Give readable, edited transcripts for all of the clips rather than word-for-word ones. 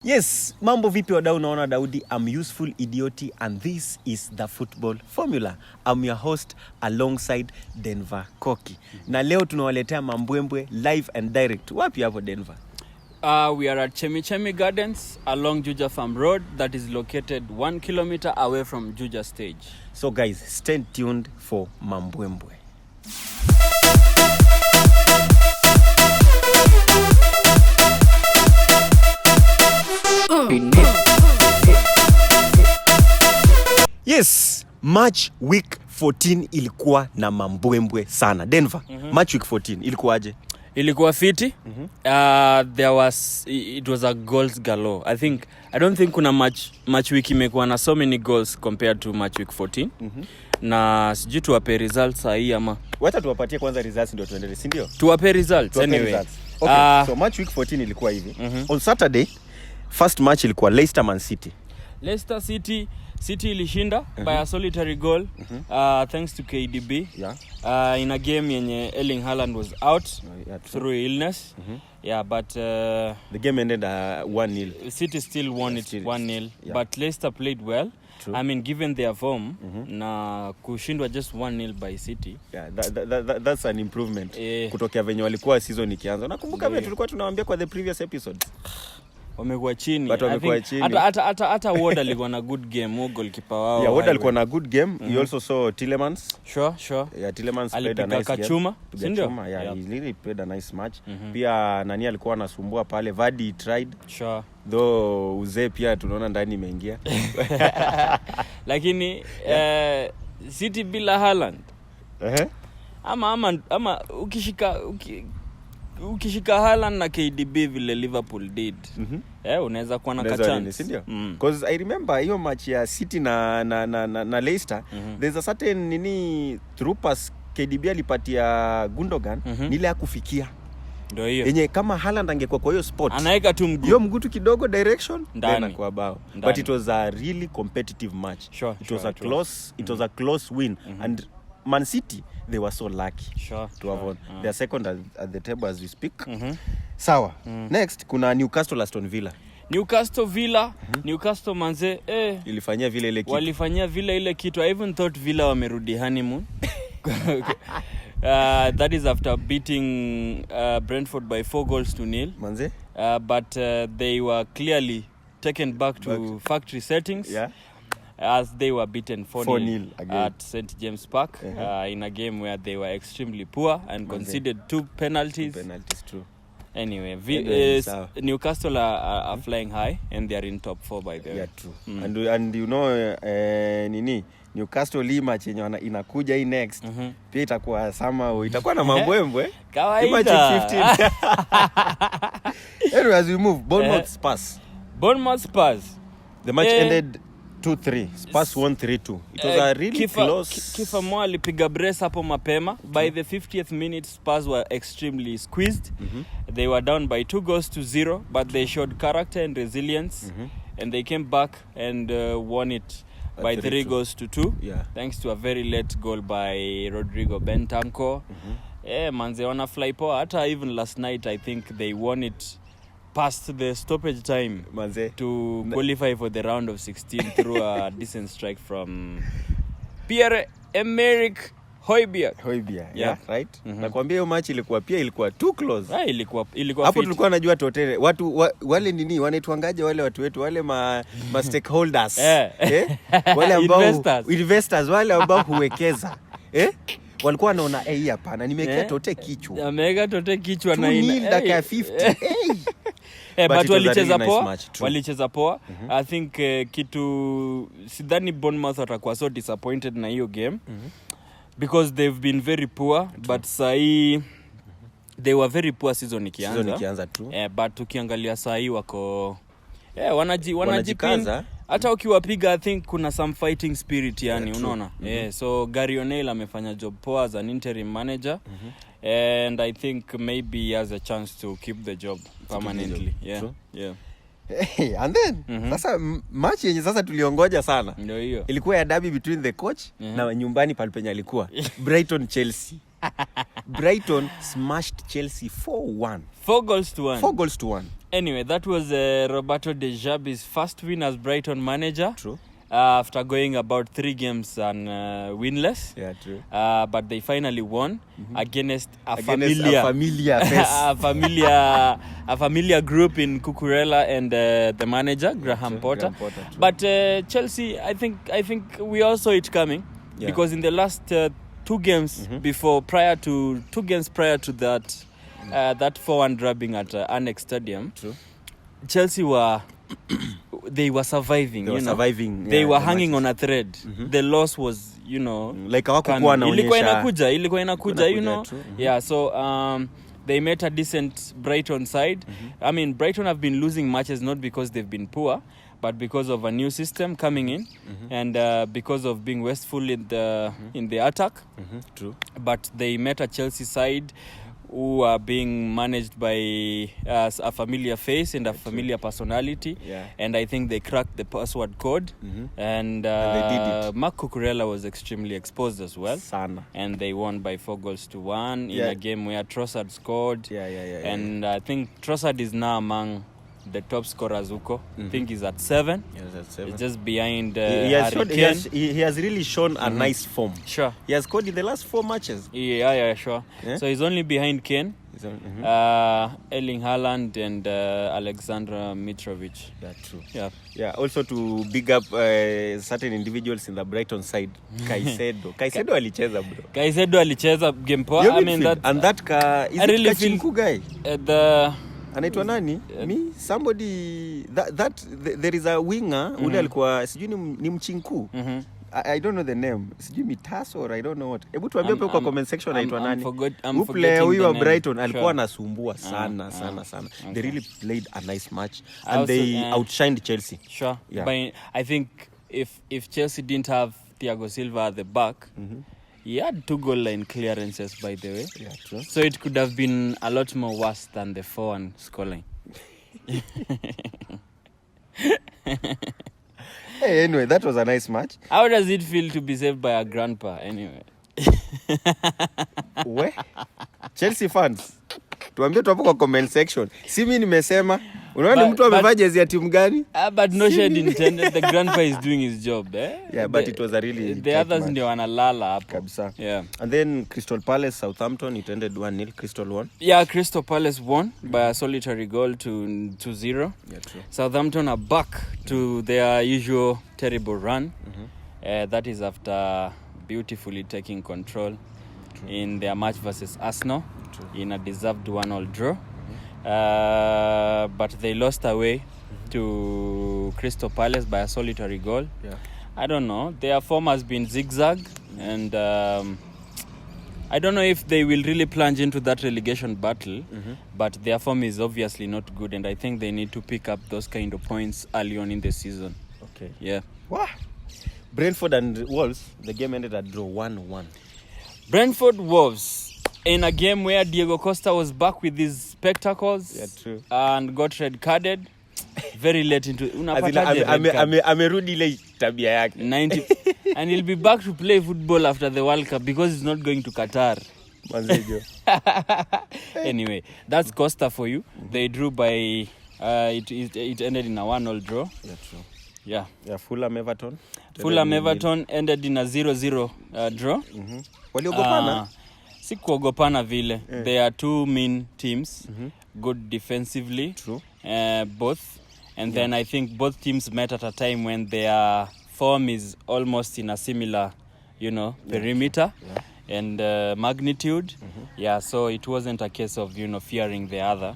Yes, mambo vipi wadau, naona Daudi. I'm Useful Idioti and this is the Football Formula. I'm your host alongside Denver Koki. Na leo tunawaletea mambwembwe live and direct. Wapi hapo Denver? We are at Chemichemi Gardens along Juja Farm Road that is located 1 kilometer away from Juja Stage. So guys, stay tuned for mambwembwe. Yes, match week 14 ilikuwa na mambwembwe sana. Denver, match week 14 ilikuwaje? Ilikuwa fiti. It was a goals galore. I don't think kuna match week imekuwa na so many goals compared to match week 14. Na sijui tuwape results hii ama wacha tuwapatie kwanza results ndio tuendelee, si ndio? Tuwape results anyway. Results. Okay, so match week 14 ilikuwa hivi. On Saturday, first match ilikuwa Leicester Man City. Leicester City ilishinda by a solitary goal thanks to KDB. Yeah. In a game yenye Erling Haaland was out through illness. Yeah, but the game ended 1-0. City still won it 1-0. Yeah. But Leicester played well. True. I mean, given their form, na kushindwa just 1-0 by City. Yeah, that's an improvement. Kutokea venye walikuwa season ikianza. Nakumbuka vile tulikuwa tunawaambia kwa the previous episode. Wamekuwa chini. Hata Ward alikuwa na good game, goalkeeper wao. Yeah, Ward alikuwa na good game. You also saw Tielemans. Sure. Yeah, Tielemans played a nice game. Yeah, he really played a nice match. Pia nani alikuwa anasumbua pale, Vardy tried. Sure. Though Uze pia tunaona ndani imeingia. Lakini City bila Haaland. Ama ukishika Haaland na KDB vile Liverpool did. Unaweza kuwa na chance, ndio? Because I remember hiyo match ya City na Leicester, there's a certain through pass KDB alipatia Gundogan nile hakufikia. Ndio hiyo. Yenye kama Haaland angekuwa kwa hiyo spot, anaweka tu mguu. Hiyo mguu tu kidogo direction ndani kwa bao. But it was a really competitive match. It was a close win and Man City, they were so lucky to have won. They are second at the table as we speak. Sawa. Next kuna Newcastle Aston Villa. Newcastle manze ilifanyia vile ile kitu. Walifanyia vile ile kitu. I even thought Villa wamerudi honeymoon. That is after beating Brentford by 4-0 manze. But they were clearly taken back to factory settings. Yeah. As they were beaten 4-0 at St. James Park in a game where they were extremely poor and conceded 2 penalties. 2 penalties, true. Anyway, Newcastle are flying high and they are in top 4 by the way. Yeah, true. And you know Newcastle hii match yenye inakuja hii next pia itakuwa itakuwa na mambwembwe kawaida. 15. Anyway, as we move, Bournemouth Spurs. The match ended 2-3. Spurs won 3-2. It was a really close. Kifa Moa alipiga brace hapo mapema. By the 50th minute, Spurs were extremely squeezed. They were down by 2-0, but they showed character and resilience. And they came back and won it by 3-2. Yeah. Thanks to a very late goal by Rodrigo Bentancur. Manze wana fly poa. Hata even last night, I think they won it past the stoppage time to qualify for the round of 16 through a decent strike from Pierre-Emerick Højbjerg. Yeah, right? Nakwambia hiyo match ilikuwa too close. Ilikuwa hapo tulikuwa najua totele. Watu wale wanaitwangaje wale watu wetu wale ma stakeholders. Wale ambao investors wale ambao huwekeza. Walikuwa wanaona hapana nimeweka tote kichwa. Ameweka tote kichwa na ina dakika 50. But walicheza poa. I think kitu sidhani Bournemouth watakuwa so disappointed na hiyo game because they've been very poor. But sahi they were very poor season ikianza tu. But ukiangalia sahi wako wanajikaza. Hata ukiwapiga I think kuna some fighting spirit yani, unaona. So Gary O'Neil amefanya job poa as an interim manager. And I think maybe he has a chance to keep the job permanently. Yeah. And then sasa match yenye sasa tuliongoja sana ndio hiyo ilikuwa ya derby between the coach na nyumbani palipenya alikuwa Brighton Chelsea. Brighton smashed Chelsea 4-1. 4 goals to 1. Anyway, that was Roberto De Zerbi's first win as Brighton manager. True. After going about 3 games and winless. Yeah, true. But they finally won against a familiar face. a familiar group in Cucurella and the manager Graham Potter. But Chelsea, I think we all saw it coming because in the last 2 games prior to that that 4-1 drubbing at Annex Stadium, true. Chelsea they were surviving. They were hanging on a thread. The loss was, like hawakuwa naonyesha ilikuwa inakuja, Yeah, so they met a decent Brighton side. I mean, Brighton have been losing matches not because they've been poor, but because of a new system coming in and because of being wasteful in the attack. True. But they met a Chelsea side who are being managed by a familiar face and a familiar personality. Yeah. And I think they cracked the password code. And they did it. Marc Cucurella was extremely exposed as well. Sana. And they won by 4-1 in a game where Trossard scored. And I think Trossard is now among the top scorers. I think he's at 7. Yes, at 7. He's just behind he has really shown a nice form. Sure. He has scored in the last 4 matches. Yeah, sure. Yeah? So he's only behind Kane, Erling Haaland and Alexander Mitrovic. Yeah, true. Yeah. Also to big up certain individuals in the Brighton side. Caicedo alicheza, bro. Caicedo alicheza game poa. I mean that. And that is it really Kachinku guy? Anaitwa nani? Somebody that there is a winger ule alikuwa sijui ni Mchinku. I don't know the name. Sijui Mitaso or I don't know what. Hebu tuambie hapo kwa comment section anaitwa nani. Player huyu wa Brighton alikuwa anasumbua sana. They really played a nice match and they outshined Chelsea. Sure. Yeah. But I think if Chelsea didn't have Thiago Silva at the back, he had 2 goal line clearances, by the way. Yeah, true. So it could have been a lot more worse than the 4-1 scoreline. Hey, anyway, that was a nice match. How does it feel to be saved by a grandpa, anyway? Chelsea fans, tuambie tu hapo kwa comment section. Si mimi nimesema, unaona mtu amevaa jezi ya timu gani? But no shade intended. The grandpa is doing his job, Yeah, but it was a really the others ndio wanalala hapo. Kabisa. Yeah. And then Crystal Palace Southampton, it ended 1-0. Crystal won. Yeah, Crystal Palace won by a solitary goal to 0. Yeah, true. Southampton are back to their usual terrible run. That is after beautifully taking control in their match versus Arsenal in a deserved 1-1 draw. But they lost away to Crystal Palace by a solitary goal. Yeah. I don't know. Their form has been zigzag and I don't know if they will really plunge into that relegation battle, but their form is obviously not good and I think they need to pick up those kind of points early on in the season. Okay. Yeah. Wow. Brentford and Wolves, the game ended at draw 1-1. Brentford Wolves in a game where Diego Costa was back with his spectacles. Yeah, true. And got red carded very late into amerudi ile tabia yake 90 and he'll be back to play football after the World Cup because he's not going to Qatar. Manzejo. Anyway, that's Costa for you. They drew by it ended in a 1-0 draw. Yeah, true. Yeah, Fulham Everton ended in a 0-0 draw. Waliogopana? Si kuogopana vile. They are 2 mean teams, good defensively. True. Both. And then I think both teams met at a time when their form is almost in a similar, perimeter and magnitude. Yeah, so it wasn't a case of, fearing the other,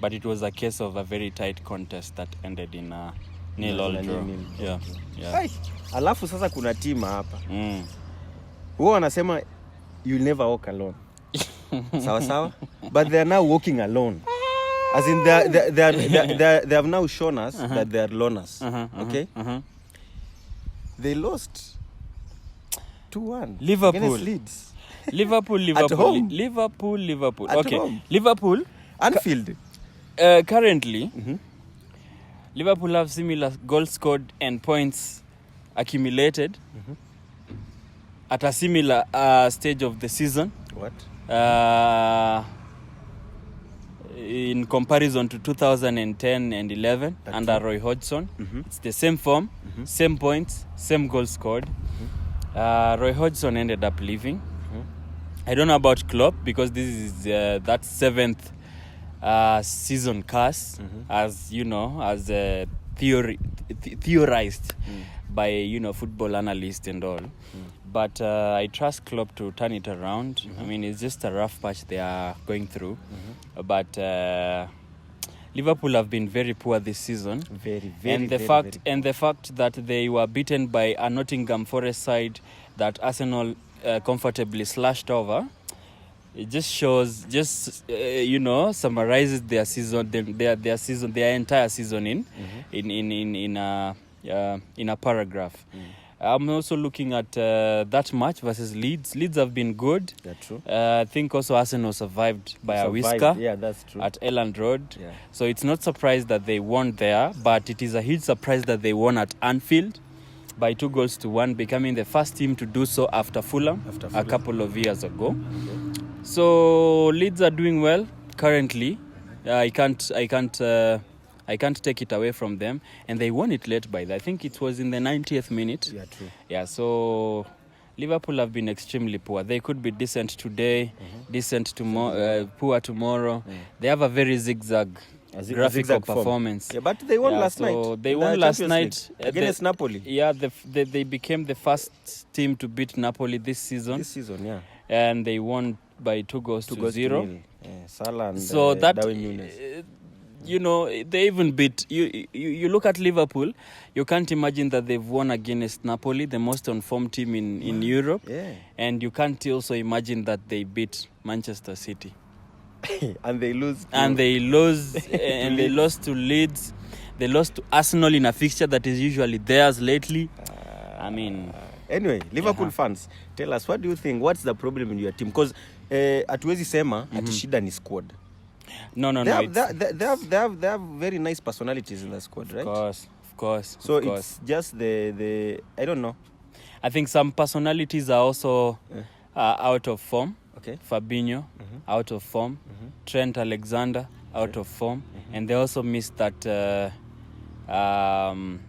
but it was a case of a very tight contest that ended in a 0-0 draw. Yeah. Alafu sasa kuna team hapa. Wao wanasema you'll never walk alone. Sawa? But they are now walking alone. As in they have now shown us that they are loners. Okay? They lost 2-1 Liverpool. against Leeds. Liverpool. At home. Liverpool. At Okay. home. Liverpool. Anfield. Currently, Liverpool have similar goals scored and points accumulated at a similar stage of the season. What? in comparison to 2010 and 11 under Roy Hodgson. It's the same form, same points, same goals scored. Roy Hodgson ended up leaving. I don't know about Klopp because this is that 7th season curse, as you know, as theorized by football analysts and all. But I trust Klopp to turn it around. I mean, it's just a rough patch they are going through. But Liverpool have been very poor this season. Very. And the fact that they were beaten by a Nottingham Forest side that Arsenal comfortably slashed over, it just shows, summarizes their season, their entire season in a paragraph. I'm also looking at that match versus Leeds. Leeds have been good. Yeah, true. I think also Arsenal survived by a whisker. Yeah, that's true. At Elland Road. Yeah. So it's not surprised that they won there, but it is a huge surprise that they won at Anfield by 2-1, becoming the first team to do so after Fulham a couple of years ago. Okay. So Leeds are doing well currently. I can't take it away from them, and they won it late by I think it was in the 90th minute. Yeah, true. Yeah, so Liverpool have been extremely poor. They could be decent today, decent tomorrow, poor tomorrow. They have a very zigzag graphical performance. Yeah, but they won last night. They won last night against Napoli. Yeah, they became the first team to beat Napoli this season. Yeah. And they won by 2-0. Salah and so that Darwin Núñez. They even beat you look at Liverpool, you can't imagine that they've won against Napoli, the most on-form team in Europe. Yeah. And you can't also imagine that they beat Manchester City. And they lose. And they lost to Leeds. They lost to Arsenal in a fixture that is usually theirs lately. Anyway, Liverpool fans, tell us, what do you think? What's the problem in your team? Because hatuwezi sema ati shida ni squad. No. They have very nice personalities in the squad, right? Of course. So it's just the I don't know. I think some personalities are also out of form. Okay. Fabinho out of form. Trent Alexander out of form, and they also missed that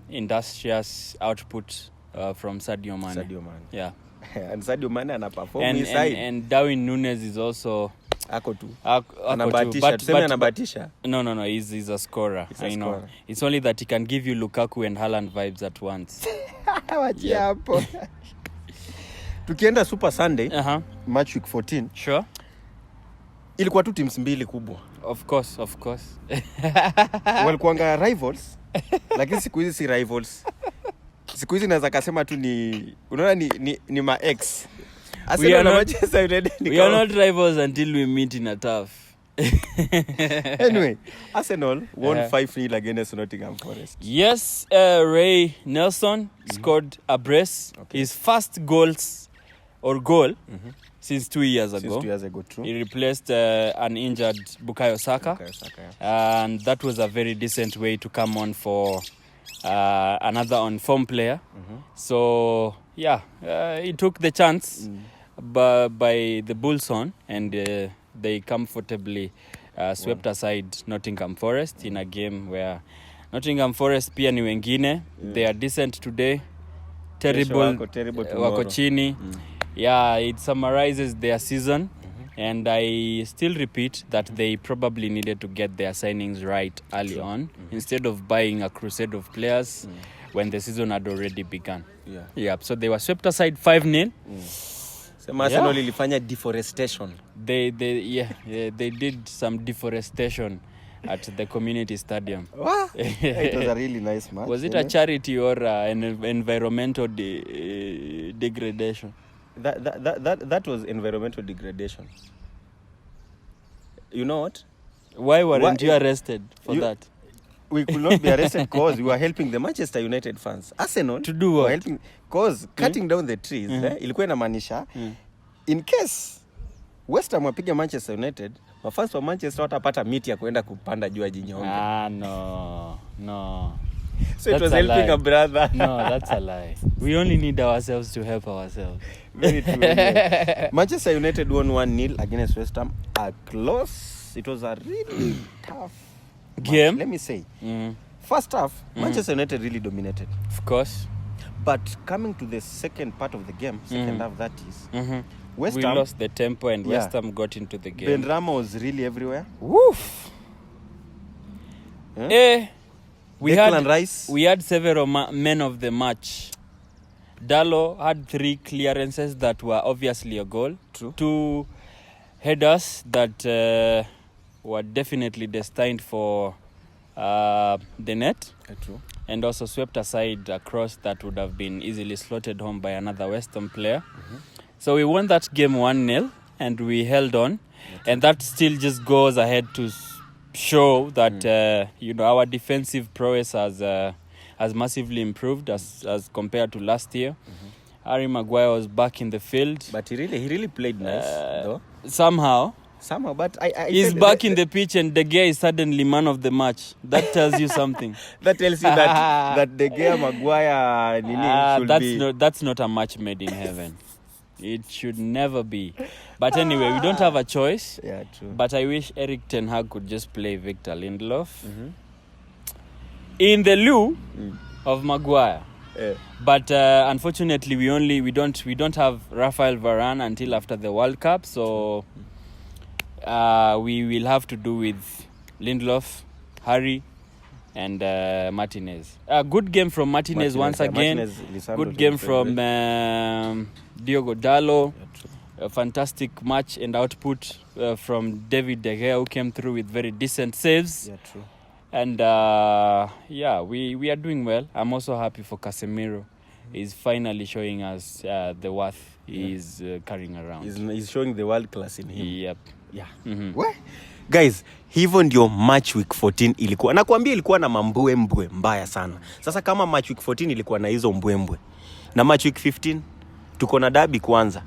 industrious output from Sadio Mane. Yeah. And Sadio Mane anaperform inside. And Darwin Núñez is also ako tu. Anabatisha. No, he's a scorer. I know. Scorer. It's only that he can give you Lukaku and Haaland vibes at once. Wachia hapo. Tukienda Super Sunday, match week 14. Sure. Ilikuwa tu teams mbili kubwa. Of course. Walikuanga rivals, lakini siku hizi si rivals. Siku hizi naweza kasema tu unaona ni ma ex. We are not rivals until we meet in a turf. Anyway, Arsenal won 5-0 against Nottingham Forest. Yes, Ray Nelson scored a brace. Okay. His first goal since 2 years ago. 2 years ago, true. He replaced an injured Bukayo Saka. And that was a very decent way to come on for another on-form player. So, he took the chance by the Bulls on, and they comfortably swept aside Nottingham Forest in a game where Nottingham Forest pia ni wengine. They are decent today, terrible wako chini. Yeah, it summarizes their season. And I still repeat that they probably needed to get their signings right early on instead of buying a crusade of players when the season had already begun. Yeah. So they were swept aside 5-0. Arsenal ilifanya deforestation. They did some deforestation at the community stadium. It was a really nice match. Was it a charity or an environmental degradation? That was environmental degradation. You know what? Why weren't you arrested for that? We could not be arrested because we were helping the Manchester United fans. Arsenal to do what? Helping because cutting down the trees ilikuwa inamaanisha in case West Ham wapige Manchester United, mafans wa Manchester watapata miti ya kuenda kupanda juu ya jinyonge. No. So that's it was helping a brother. No, that's a lie. We only need ourselves to help ourselves. Very true. Manchester United won 1-0 against West Ham. A close was a really tough game. Match, let me say. First half, Manchester United really dominated. Of course. But coming to the second part of the game, second half that is, West We Ham lost the tempo and West Ham got into the game. Benrahma was really everywhere. Woof. We Rice. had several men of the match. Dalot had 3 clearances that were obviously a goal. True. 2 headers that were definitely destined for the net. True. And also swept aside a cross that would have been easily slotted home by another West Ham player. So we won that game 1-0 and we held on. And that still just goes ahead to show that our defensive prowess has massively improved as compared to last year. Harry Maguire was back in the field. But he really played nice though. Somehow, but I he's back in the pitch and De Gea is suddenly man of the match. That tells you something. That tells you that De Gea, Maguire, should be... That's not a match made in heaven. It should never be. But anyway, we don't have a choice. Yeah, true. But I wish Erik ten Hag could just play Victor Lindelof in the lieu of Maguire. But unfortunately, we don't have Rafael Varane until after the World Cup, so we will have to do with Lindelof, Harry, and Martinez. A good game from Martinez once again. Good game from Diogo Dalot. A fantastic match and output from David De Gea, who came through with very decent saves. Yeah, true. And we are doing well. I'm also happy for Casemiro. He's finally showing us the worth he's carrying around. He's showing the world class in him. Yep. Yeah. What? Guys, hivyo ndio match week 14 ilikuwa. Nakwambia ilikuwa na mbwe mbaya sana. Sasa kama match week 14 ilikuwa na hizo mbwe. Na match week 15 tuko na derby kwanza.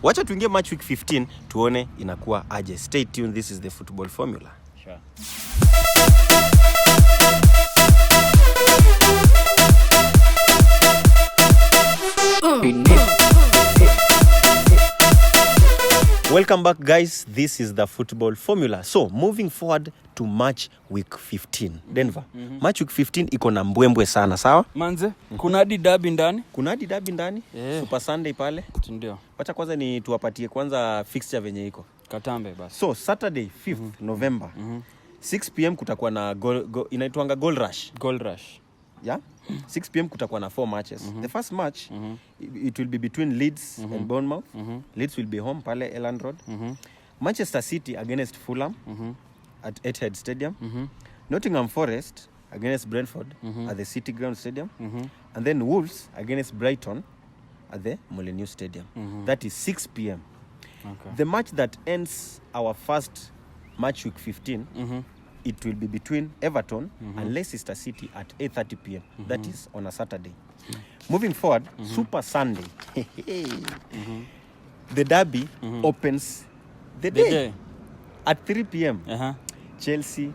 Wacha tuingie match week 15 tuone inakuwa aje. Stay tuned. This is the Football Formula. Sure. Welcome back, guys. This is the Football Formula. So, moving forward to match week 15. Denver. Match week 15 iko na mbwembwe sana, sawa? Manze, kuna hadi derby ndani? Yeah. Super Sunday pale. Ndio. Wacha kwanza ni tuwapatie kwanza fixture venye iko. Katambe basi. So, Saturday 5th November. 6 p.m. kutakuwa na inaitwanga Gold Rush. Yeah? 6 p.m. kutakuwa na 4 matches. The first match, it will be between Leeds and Bournemouth. Leeds will be home pale Elland Road. Manchester City against Fulham at Etihad Stadium. Nottingham Forest against Brentford at the City Ground Stadium. And then Wolves against Brighton at the Molineux Stadium. That is 6 p.m. Okay. The match that ends our first match week 15, it will be between Everton and Leicester City at 8:30 p.m. That is on a Saturday. Moving forward, Super Sunday. The derby opens the day. At 3 p.m. Chelsea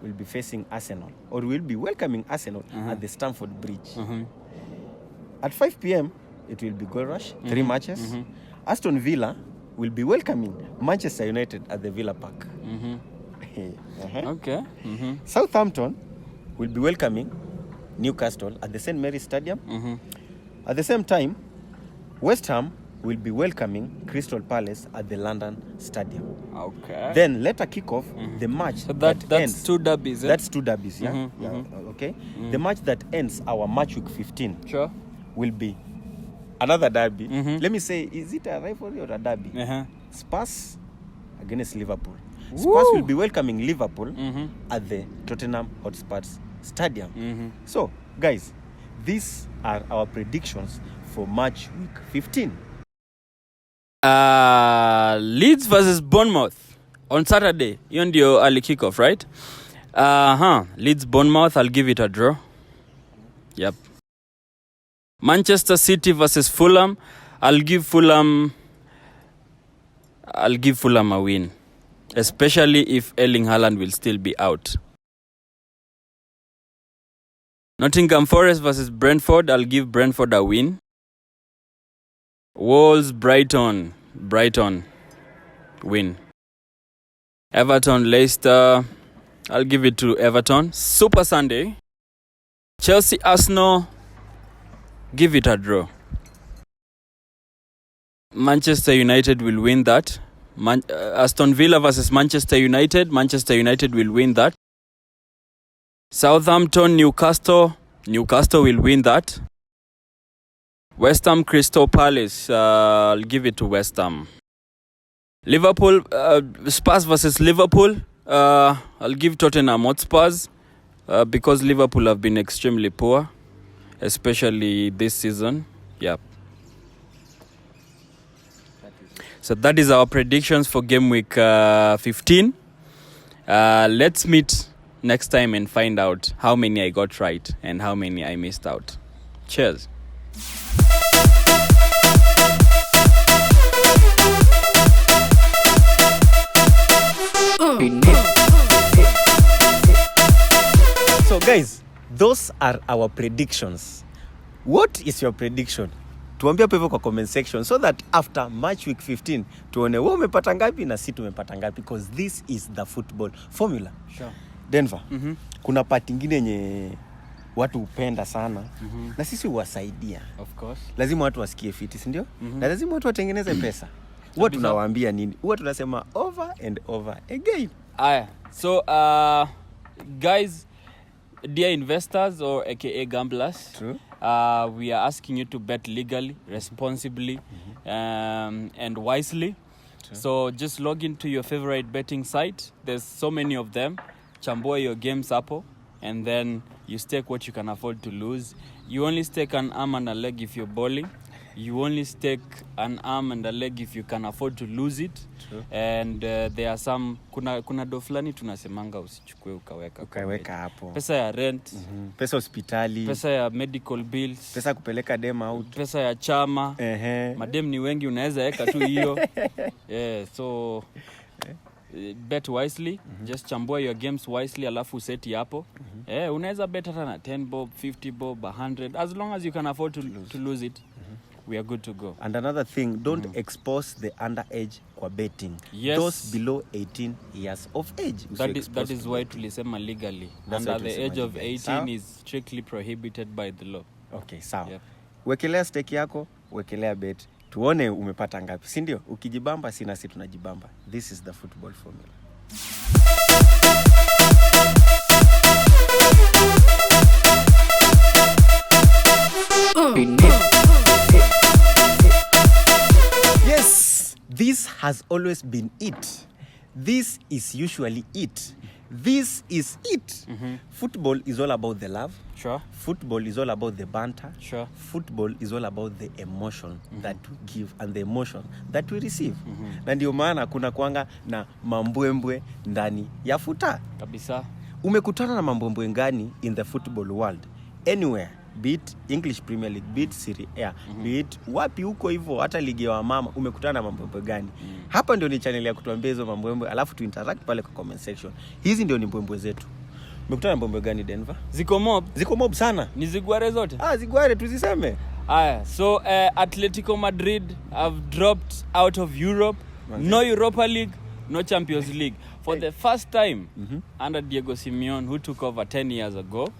will be facing Arsenal, or will be welcoming Arsenal at the Stamford Bridge. At 5 p.m. it will be Gold Rush, 3 matches. Aston Villa will be welcoming Manchester United at the Villa Park. Okay. Southampton will be welcoming Newcastle at the St. Mary's Stadium. At the same time, West Ham will be welcoming Crystal Palace at the London Stadium. Okay. Then later kick off the match So that's ends. 2 derbies. That's 2 derbies, yeah? Okay. The match that ends our match week 15 Sure. will be another derby. Let me say, is it a rivalry or a derby? Spurs against Liverpool. Spurs will be welcoming Liverpool at the Tottenham Hotspur Stadium. So, guys, these are our predictions for match week 15. Leeds versus Bournemouth on Saturday. Hiyo ndio early kickoff, right? Leeds Bournemouth, I'll give it a draw. Yep. Manchester City versus Fulham, I'll give Fulham a win, especially if Erling Haaland will still be out. Nottingham Forest versus Brentford, I'll give Brentford a win. Wolves Brighton, win. Everton, Leicester. I'll give it to Everton. Super Sunday. Chelsea, Arsenal. Give it a draw. Manchester United will win that. Aston Villa versus Manchester United. Manchester United will win that. Southampton, Newcastle. Newcastle will win that. West Ham, Crystal Palace. I'll give it to West Ham. Liverpool, Spurs versus Liverpool. I'll give Tottenham Hotspurs because Liverpool have been extremely poor, especially this season. Yeah. So that is our predictions for game week 15. Let's meet next time and find out how many I got right and how many I missed out. Cheers. So guys, those are our predictions. What is your prediction? Tuambie hapo hivyo kwa comment section so that after match week 15 tuone wewe umepata ngapi na sisi tumepata ngapi, because this is the football formula. Sure. Denver. Kuna part nyingine yenye watu upenda sana na sisi huwasaidia. Of course. Lazima watu wasikie fiti, si ndio? Na lazima watu watengeneze pesa. Huwa tunawaambia nini? Huwa tunasema over and over again. So guys, dear investors or aka gamblers, True. We are asking you to bet legally, responsibly, and wisely. True. So just log into your favorite betting site. There's so many of them. Chambua your games up, and then you stake what you can afford to lose. You only stake an arm and a leg if you're bowling. You only stake an arm and a leg if you can afford to lose it. True. And there are some kuna do fulani tunasemanga usichukue ukaweka hapo. Pesa ya rent, pesa hospitali, pesa ya medical bills, pesa kupeleka dem out, pesa ya chama. Madem ni wengi, unaweza weka tu hiyo. Yeah, so bet wisely. Just chambua your games wisely alafu seti hapo. Unaweza bet hata na 10 bob, 50 bob, 100, as long as you can afford to lose it. We are good to go. And another thing, don't expose the underage kwa betting. Yes. Those below 18 years of age. That is why tulisema legally. That's Under the why age of 18 Sawa? is strictly prohibited by the law. Okay, sawa. Yep. Wekelea stake yako, wekelea bet. Tuone umepata ngapi, si ndio? Ukijibamba sina si tunajibamba. This is the football formula. Yes, this has always been it. This is usually it. This is it. Football is all about the love. Sure. Football is all about the banter. Sure. Football is all about the emotion that we give and the emotion that we receive. Na ndio maana kuna kuanga na mambwembwe ndani ya futa. Kabisa. Umekutana na mambwembwe ngani in the football world? Anywhere. Be it English Premier League, be it Serie A, be it wapi huko hivyo, hata ligi ya mama, umekutana na mambwembwe gani? Hapa ndio ni channel ya kutuambia hizo mambwembwe, alafu tu interact pale kwa comment section. Hizi ndio ni mbwembwe zetu. Umekutana na mbwembwe gani Denver? Ziko mob sana. Ni zigware zote? Zigware tuziseme. So Atletico Madrid have dropped out of Europe. No Europa League, no Champions League. For the first time under Diego Simeone, who took over 10 years ago.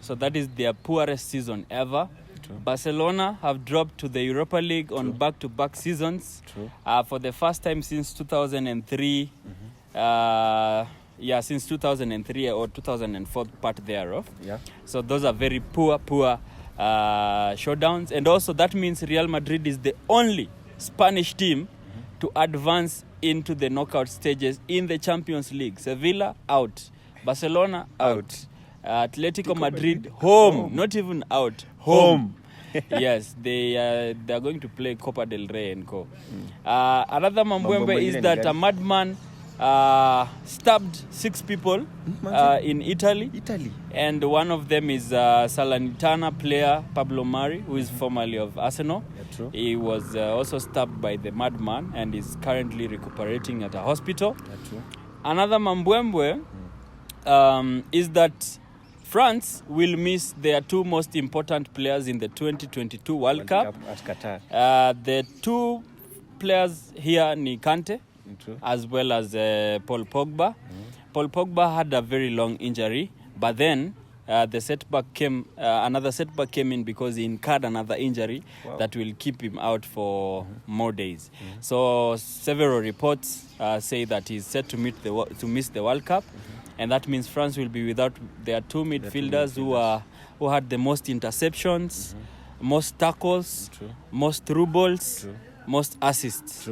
So that is their poorest season ever. True. Barcelona have dropped to the Europa League on back-to-back seasons. True. For the first time since 2003. Since 2003 or 2004, part thereof. Yeah. So those are very poor showdowns. And also that means Real Madrid is the only Spanish team to advance into the knockout stages in the Champions League. Sevilla out. Barcelona out. Atletico Madrid home. Not even out. Home. Yes, they are going to play Copa del Rey and co. Another mambwembe is that a madman stabbed 6 people in Italy. And one of them is Salernitana player Pablo Mari, who is formerly of Arsenal. True. He was also stabbed by the madman and is currently recuperating at a hospital. True. Another mambwembe is that France will miss their 2 most important players in the 2022 World Cup. At Qatar. The 2 players here ni Kante as well as Paul Pogba. Paul Pogba had a very long injury, but then the setback came. Another setback came in because he incurred another injury that will keep him out for more days. So several reports say that he's set to miss the World Cup, and that means France will be without their two midfielders who had the most interceptions, most tackles, most through balls, most assists.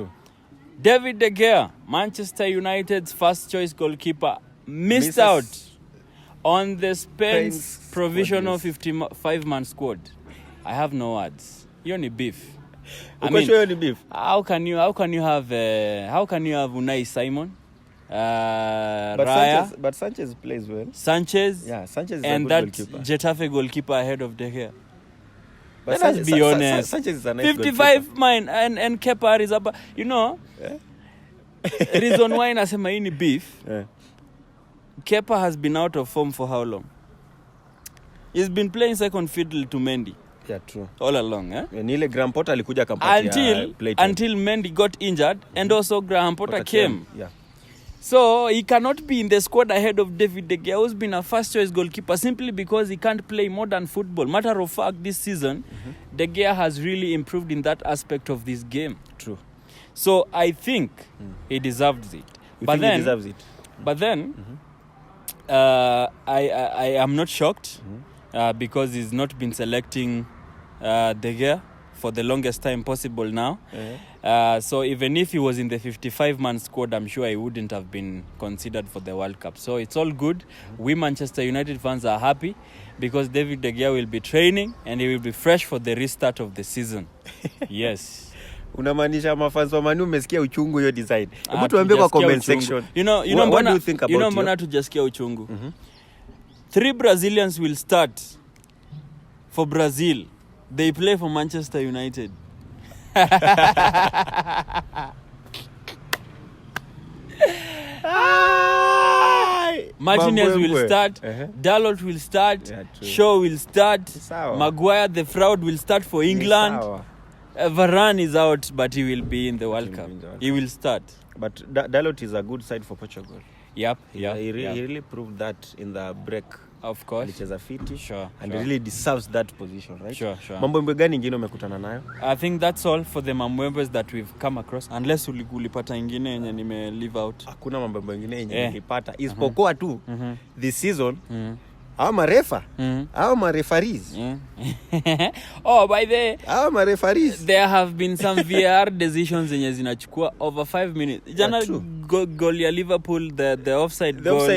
David De Gea, Manchester United's first choice goalkeeper, missed out on the Spain's provisional 55-man squad. I have no words. You're only beef. I mean, beef. How can you have Unai Simon? But Sanchez plays well. Sanchez is and a good that goalkeeper. Getafe goalkeeper ahead of De Gea. But Let us be honest. Sanchez is a nice 55 mine and Kepa is up. You know, reason why nasema hii ni beef. Kepa has been out of form for how long? He's been playing second fiddle to Mendy. Yeah, true. All along, Ni ile Graham Potter alikuja kampatia until Mendy got injured and also Graham Potter came. Yeah. So he cannot be in the squad ahead of David De Gea, who's been a first choice goalkeeper simply because he can't play modern football. Matter of fact, this season, De Gea has really improved in that aspect of this game. True. So I think he deserves it. He deserves it? But then, I am not shocked because he's not been selecting De Gea for the longest time possible now. So even if he was in the 55-man squad, I'm sure he wouldn't have been considered for the World Cup. So it's all good. We Manchester United fans are happy because David De Gea will be training and he will be fresh for the restart of the season. Yes. Unamaanisha mafans wa Manu umesikia uchungu hiyo design. Hebu tuambie kwa comment section. What do you think about it? Mbona tujasikia uchungu? 3 Brazilians will start for Brazil. They play for Manchester United. Martinez will start. Dalot will start. Shaw will start. Maguire, the fraud, will start for England. Varane is out, but he will be in the World Cup. He will start. But Dalot is a good side for Portugal. Yep. He really proved that in the break. Of course. Alicheza fiti. Sure. And he really deserves that position, right? Sure. Mambo gani ingine umekutana nayo? I think that's all for the mambo that we've come across. Unless ulipata ingine yenye nime leave out. Hakuna mambo mengine yenye nilipata. Isipokuwa tu this season Our referees. Oh, by the our referees. There have been some VAR decisions zenye zinachukua over 5 minutes. Jana goal ya Liverpool, the offside goal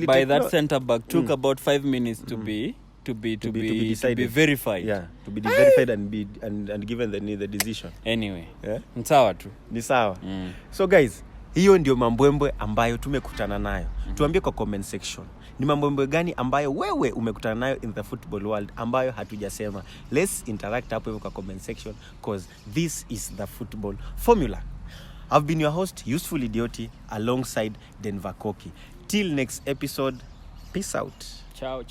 by that centre back took about 5 minutes to be verified. Yeah, to be verified and given the decision. Anyway, ni sawa tu. Ni sawa. So guys, hiyo ndio mambwembwe ambayo tumekutana nayo. Tuambie kwa comment section. Ni mambwembwe gani ambayo wewe umekutana nayo in the football world ambayo hatujasema? Let's interact hapo hivyo kwa comment section because this is the football formula. I've been your host, Useful Idioti, alongside Denver Koki. Till next episode, peace out. Ciao.